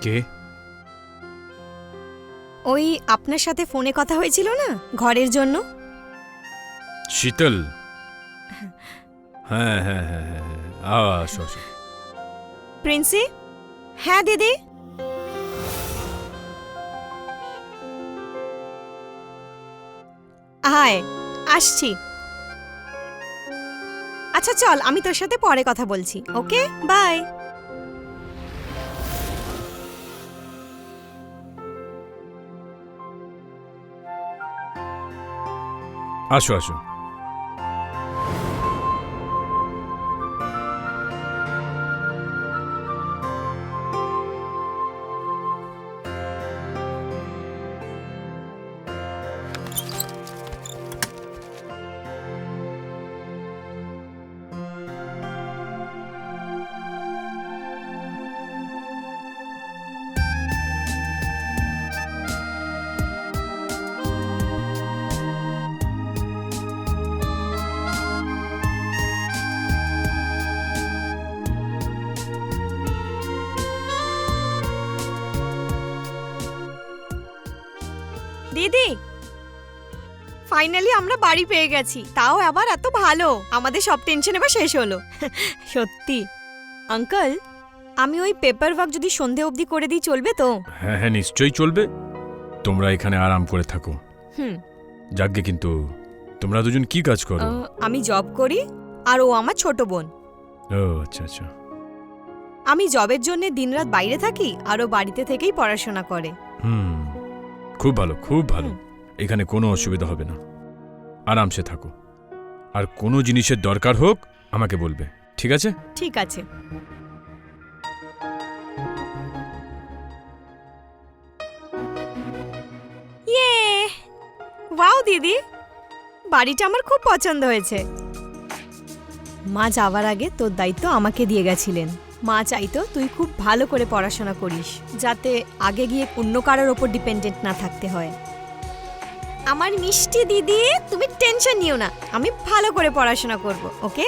কে? ওই আপনার সাথে ফোনে কথা হয়েছিল না ঘরের জন্য। শীতল? হ্যাঁ হ্যাঁ হ্যাঁ হ্যাঁ হ্যাঁ, আসো আসো। প্রিন্সি? হ্যাঁ দিদি। হায়, আসছি। আচ্ছা চল, আমি তোর সাথে পরে কথা বলছি। ওকে, বাই। আসো আসো। দিদি, ফাইনালি আমরা বাড়ি পেয়ে গেছি, তাও আবার এত ভালো। আমাদের সব টেনশন এবার শেষ হলো। সত্যি আঙ্কেল, আমি ওই পেপার ওয়ার্ক যদি সন্ধে অবধি করে দিই চলবে তো? হ্যাঁ হ্যাঁ নিশ্চয়ই চলবে। তোমরা এখানে আরাম করে থাকো। হুম। যাকগে, কিন্তু তোমরা দুজন কি কাজ করো? আমি জব করি আর ও আমার ছোট বোন। ও আচ্ছা আচ্ছা। আমি জবের জন্য দিনরাত বাইরে থাকি আর ও বাড়িতে থেকেই পড়াশোনা করে। হুম, খুব ভালো খুব ভালো। এখানে কোনো অসুবিধা হবে না, আরামসে থাকো। আর কোনো জিনিসের দরকার হোক আমাকে বলবে, ঠিক আছে? ঠিক আছে। ইয়ে, ওয়াও দিদি, বাড়িটা আমার খুব পছন্দ হয়েছে। মা যাওয়ার আগে তোর দায়িত্ব আমাকে দিয়ে গেছিলেন। মা চাইতো তুই খুব ভালো করে পড়াশোনা করিস, যাতে আগে গিয়ে অন্য কারোর ওপর ডিপেন্ডেন্ট না থাকতে হয়। আমার মিষ্টি দিদি, তুমি টেনশন নিও না, আমি ভালো করে পড়াশোনা করব, ওকে?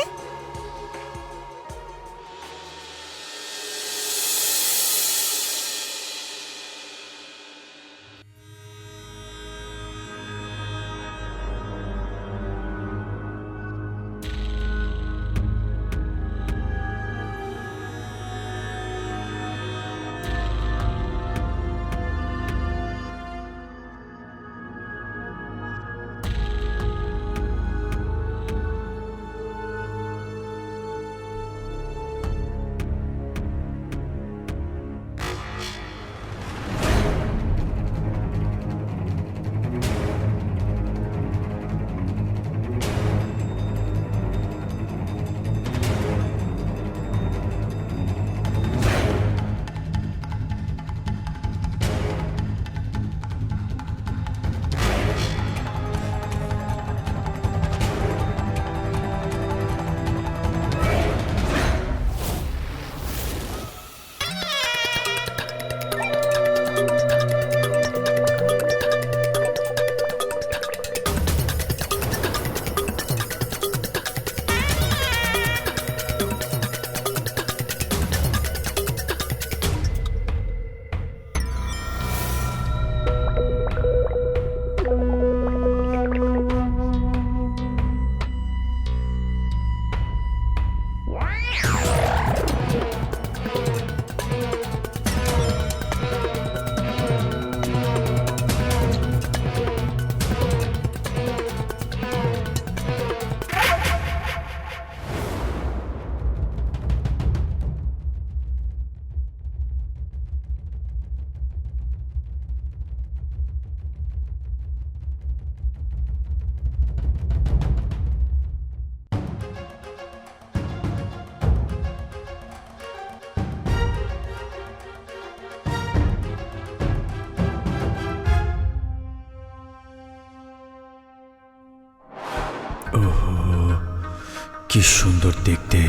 কি সুন্দর দেখতে।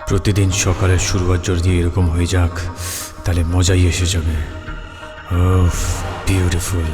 প্রতিদিন সকালের শুরুয়াত যদি এরকম হয়ে যাক তাহলে মজাই এসে যাবে। ওহ, বিউটিফুল।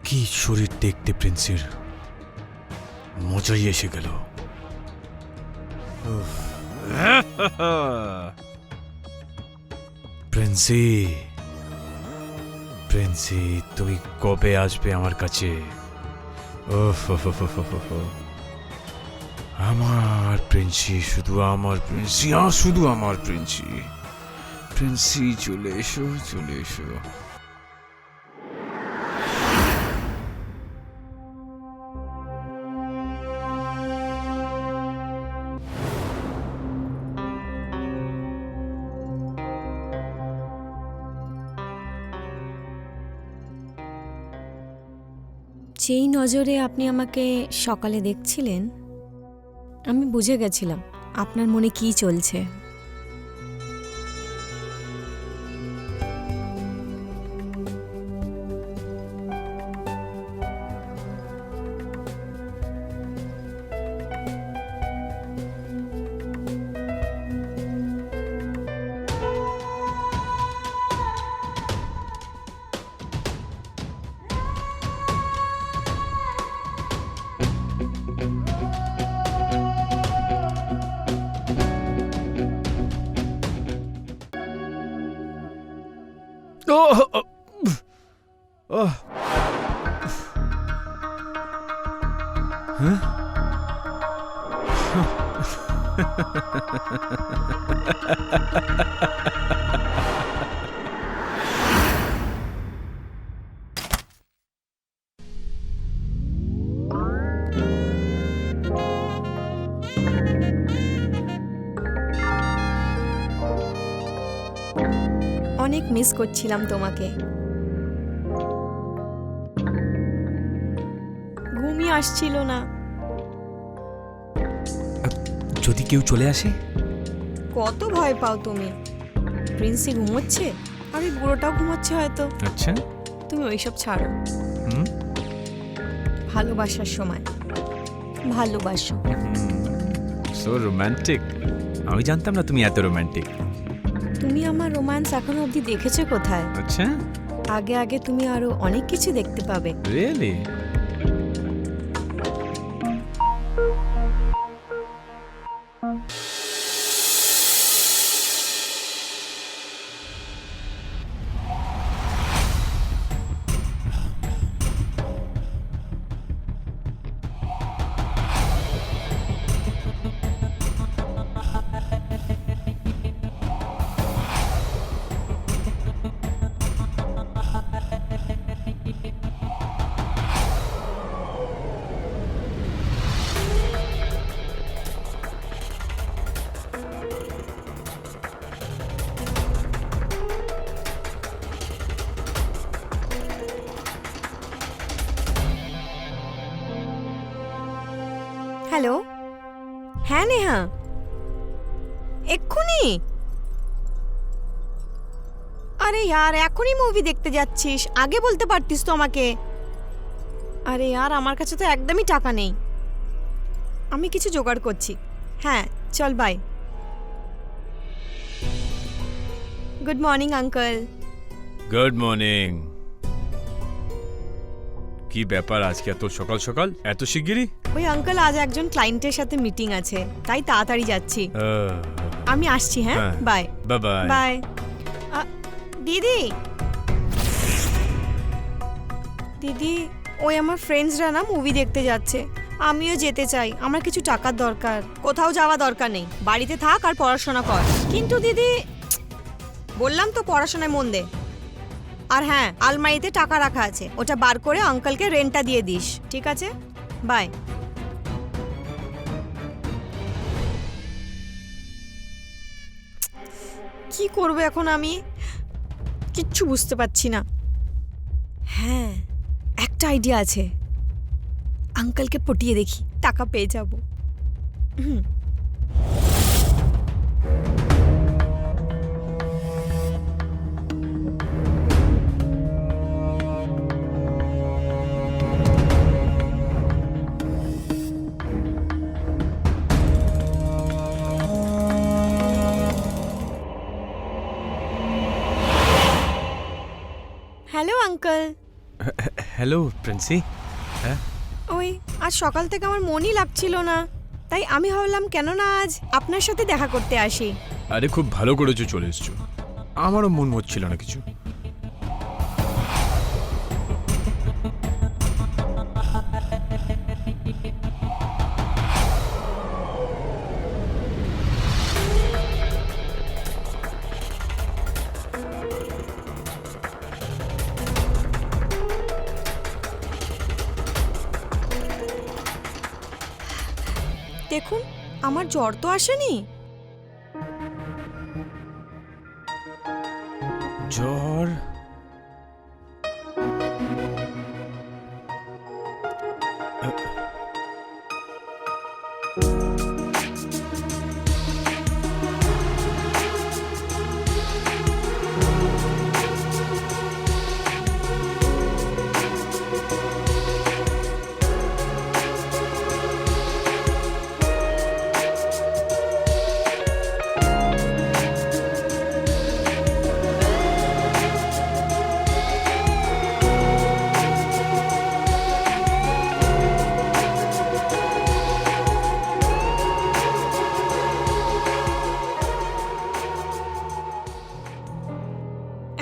কি শরীর দেখতে প্রিন্সের, মজাই এসে গেল। উফ। প্রিন্সি, প্রিন্সি, তুমি কবে আসবে আমার কাছে? ওহ, আমার প্রিন্সি, শুধু আমার প্রিন্সি, শুধু আমার প্রিন্সি। প্রিন্সি, চলে এসো, চলে এসো। যেই নজরে আপনি আমাকে সকালে দেখছিলেন, আমি বুঝে গেছিলাম আপনার মনে কি চলছে। অনেক মিস করছিলাম তোমাকে। ঘুমই আসছিল না। যদি কেউ চলে আসে? কত ভয় পাও তুমি। প্রিন্সি ঘুমোচ্ছে আর ওই বুড়োটাও ঘুমোচ্ছে হয়তো। আচ্ছা, তুমি ওইসব ছাড়ো। ভালোবাসার সময় ভালোবাসো। So romantic. আমি জানতাম না তুমি এত রোমান্টিক। তুমি আমার রোম্যান্স এখনো অবধি দেখেছো কোথায়? আচ্ছা, আগে আগে তুমি আরো অনেক কিছু দেখতে পাবে। রিয়েলি? হ্যালো, হ্যাঁ নেহা, এক্ষুনি? আরে यार, এখনই মুভি দেখতে যাচ্ছিস? আগে বলতে পারতিস তো আমাকে। আরে यार, আমার কাছে তো একদমই টাকা নেই। আমি কিছু জোগাড় করছি। হ্যাঁ, চল bye. Good morning uncle. Good morning. কি ব্যাপার আজকে এত সকাল সকাল, এত শিগগিরই? ওই আঙ্কেল, আজ একজন ক্লায়েন্টের সাথে মিটিং আছে, তাই তাড়াতাড়ি যাচ্ছি। আমি আসছি। হ্যাঁ, বাই বাই বাই বাই। দিদি, দিদি, ওই আমার ফ্রেন্ডসরা না মুভি দেখতে যাচ্ছে। আমিও যেতে চাই। আমার কিছু টাকার দরকার। কোথাও যাওয়া দরকার নেই, বাড়িতে থাক আর পড়াশোনা কর। কিন্তু দিদি, বললাম তো পড়াশোনায় মন দে। আর হ্যাঁ, আলমারিতে টাকা রাখা আছে, ওটা বার করে আঙ্কেলকে রেন্টটা দিয়ে দিস, ঠিক আছে? বাই। কি করবো এখন আমি? কিচ্ছু বুঝতে পারছি না। হ্যাঁ, একটা আইডিয়া আছে। আঙ্কেলকে পটিয়ে দেখি, টাকা পেয়ে যাব। Hello uncle. হ্যালো প্রিন্সি। হ্যাঁ, ওই আজ সকাল থেকে আমার মনই লাগছিল না, তাই আমি ভাবলাম কেন না আজ আপনার সাথে দেখা করতে আসি। আরে খুব ভালো করেছো চলে এসছো, আমারও মন হচ্ছিল না কিছু। দেখুন, আমার জ্বর তো আসেনি। জ্বর?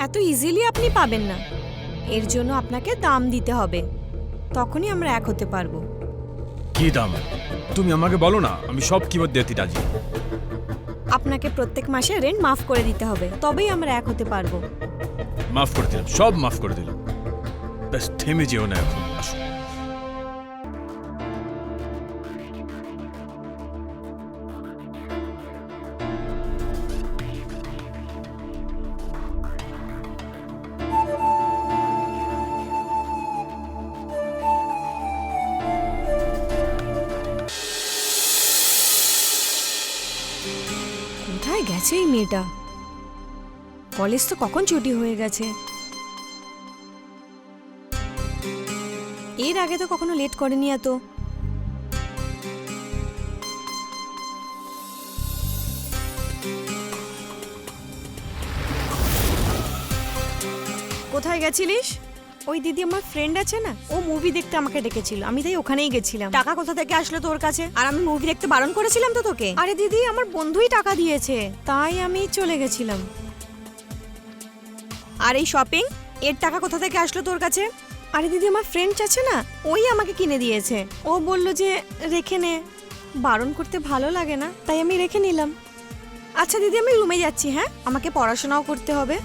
এত ইজিলি আপনি পাবেন না, এর জন্য আপনাকে দাম দিতে হবে, তখনই আমরা এক হতে পারবো। কি দাম? তুমি আমাকে বলো না, আমি সব কিমত দিতে রাজি। আপনাকে প্রত্যেক মাসে রেন্ট মাফ করে দিতে হবে, তবেই আমরা এক হতে পারবো। মাফ করে দিলাম, সব মাফ করে দিলাম। ব্যাস থেমে যেও না এখন, আসো। কোথায় গেছে এই মেয়েটা? কলেজ তো কখন ছুটি হয়ে গেছে। এর আগে তো কখনো লেট করেনি এত। কোথায় গেছিলিস? ওই দিদি আমার ফ্রেন্ড আছে না, ও মুভি দেখতে আমাকে ডেকেছিল, আমি তাই ওখানেই গেছিলাম। টাকা কোথা থেকে আসলো তোর কাছে? আর আমি মুভি দেখতে বারণ করেছিলাম তো তোকে। আরে দিদি, আমার বন্ধুই টাকা দিয়েছে, তাই আমি চলে গেছিলাম। আর এই শপিং এর টাকা কোথা থেকে আসলো তোর কাছে? আরে দিদি, আমার ফ্রেন্ড আছে না, ওই আমাকে কিনে দিয়েছে। ও বলল যে রেখে নে, বারণ করতে ভালো লাগে না, তাই আমি রেখে নিলাম। আচ্ছা দিদি, আমি রুমে যাচ্ছি, হ্যাঁ, আমাকে পড়াশোনাও করতে হবে।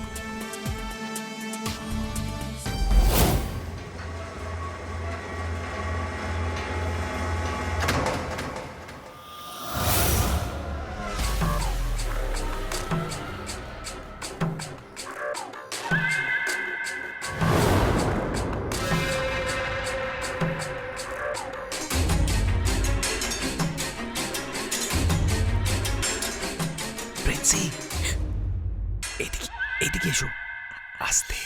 প্রিন্সি, এদিকে এদিকে এসো, আস্তে।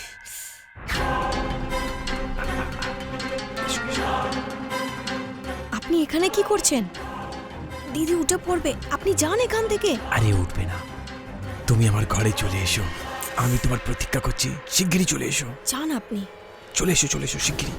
আপনি এখানে কি করছেন? দিদি উঠে পড়বে, আপনি যান এখান থেকে। আরে উঠবে না, তুমি আমার ঘরে চলে এসো, আমি তোমার প্রতীক্ষা করছি, শিগগিরই চলে এসো। যান আপনি। চলে এসো, চলে এসো শিগগিরই।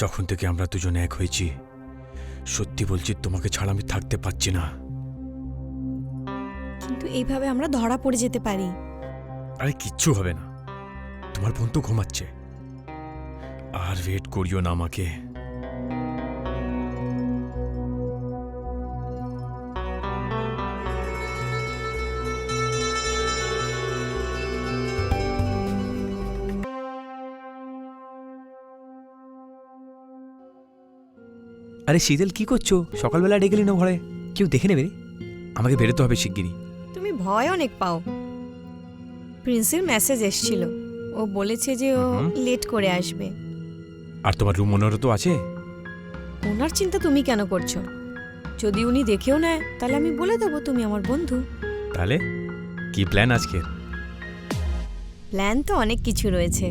যখন থেকে আমরা দুজন এক হয়েছি, সত্যি বলছি তোমাকে ছাড়া আমি থাকতে পারছি না। কিন্তু এইভাবে আমরা ধরা পড়ে যেতে পারি। আরে কিচ্ছু হবে না, তোমার বোন তো ঘুমাচ্ছে, আর ওয়েট করিও না আমাকে। আরে শীতল কি করছো? সকালবেলা ডেকে না ঘরে, কেউ দেখে নেবে রে। আমাকে বেরোতে হবে শিগগিরই। তুমি ভয় অনেক পাও। প্রিন্সের মেসেজ এসেছিল, ও বলেছে যে ও লেট করে আসবে। আর তোমার রুম ওনারও তো আছে। ওনার চিন্তা তুমি কেন করছো? যদি উনি দেখেও নেয় তাহলে আমি বলে দেবো তুমি আমার বন্ধু। তাহলে কি প্ল্যান আজকে? প্ল্যান তো অনেক কিছু রয়েছে।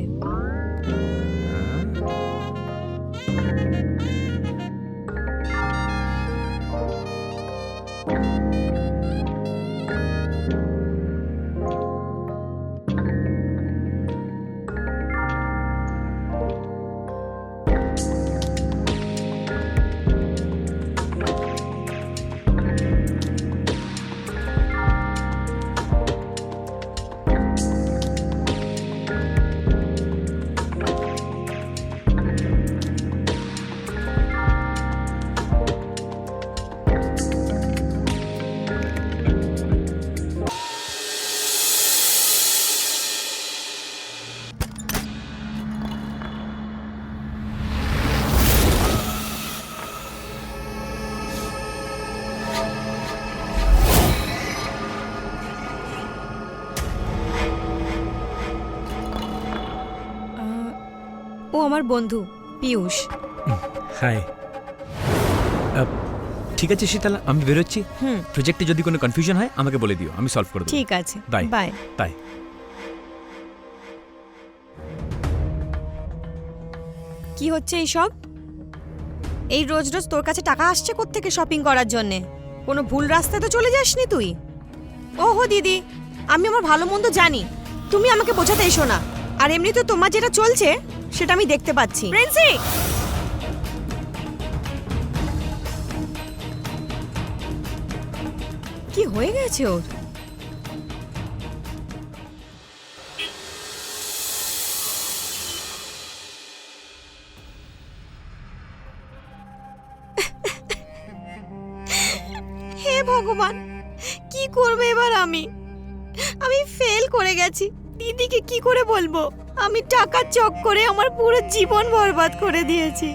ও আমার বন্ধু পিয়ুষ। হাই। ঠিক আছে শীতল, আমি বেরোচ্ছি। প্রজেক্টে যদি কোনো কনফিউশন হয় আমাকে বলে দিও, আমি সলভ করে দেবো। ঠিক আছে, বাই বাই। বাই। কি হচ্ছে এইসব? এই রোজ রোজ তোর কাছে টাকা আসছে কোত্থেকে শপিং করার জন্যে? কোনো ভুল রাস্তায় তো চলে যাসনি তুই? ওহো দিদি, আমি আমার ভালো মন্দ জানি, তুমি আমাকে বোঝাতে এসো না। আর এমনি তো তোমার যেটা চলছে সেটা আমি দেখতে পাচ্ছি। প্রিন্সি, কি হয়ে গেছে ওর? হে ভগবান, কি করবে এবার? আমি ফেল করে গেছি। দিদিকে কি করে বলবো? আমি টাকার চক্করে আমার পুরো জীবন বরবাদ করে দিয়েছি।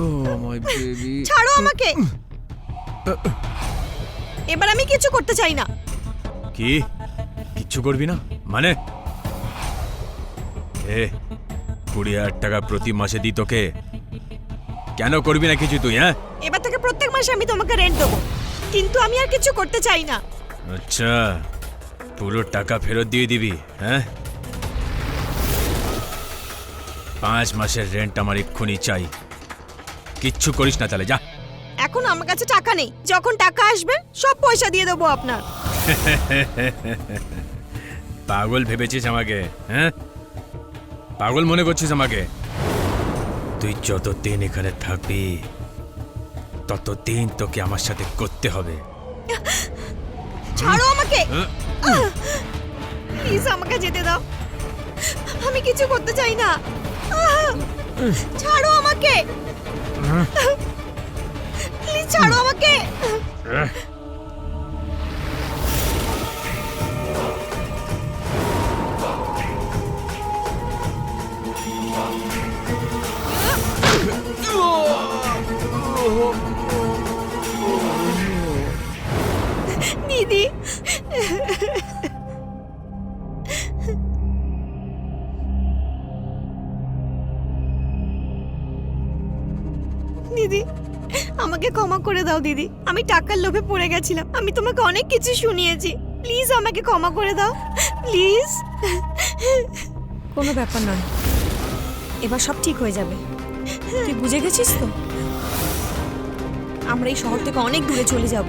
ও মাই বেবি, ছাড়ো আমাকে। এবার আমি কিছু করতে চাই না। কি কিচ্ছু করবি না মানে? 20,000 টাকা প্রতি মাসে দিই তোকে, কেন করবি না কিছু তুই? হ্যাঁ, এবার থেকে প্রত্যেক মাসে আমি তোমাকে রেন্ট দেবো, কিন্তু আমি আর কিছু করতে চাই না। আচ্ছা, পুরো টাকা ফেরত দিয়ে দিবি? হ্যাঁ, 5 মাসের রেন্ট আমার এক্ষুনি চাই। কিচ্ছু করিস না তাহলে যা। এখন আমার কাছে টাকা নেই, যখন টাকা আসবে সব পয়সা দিয়ে দেবো আপনার। পাগল ভেবেছিস আমাকে? হ্যাঁ, পাগল মনে করছিস আমাকে? তুই যতদিন এখানে থাকবি ততদিন তোকে আমার সাথে করতে হবে। ছাড়ো আমাকে, প্লিজ আমাকে যেতে দাও, আমি কিছু করতে চাই না। ছাড়ো আমাকে, প্লিজ ছাড়ো আমাকে। দিদি, দিদি আমাকে ক্ষমা করে দাও দিদি, আমি টাকার লোভে পড়ে গেছিলাম। আমি তোমাকে অনেক কিছু শুনিয়েছি, প্লিজ আমাকে ক্ষমা করে দাও প্লিজ। কোনো ব্যাপার নয়, এবার সব ঠিক হয়ে যাবে। তুই বুঝে গেছিস তো? আমরা এই শহর থেকে অনেক দূরে চলে যাব।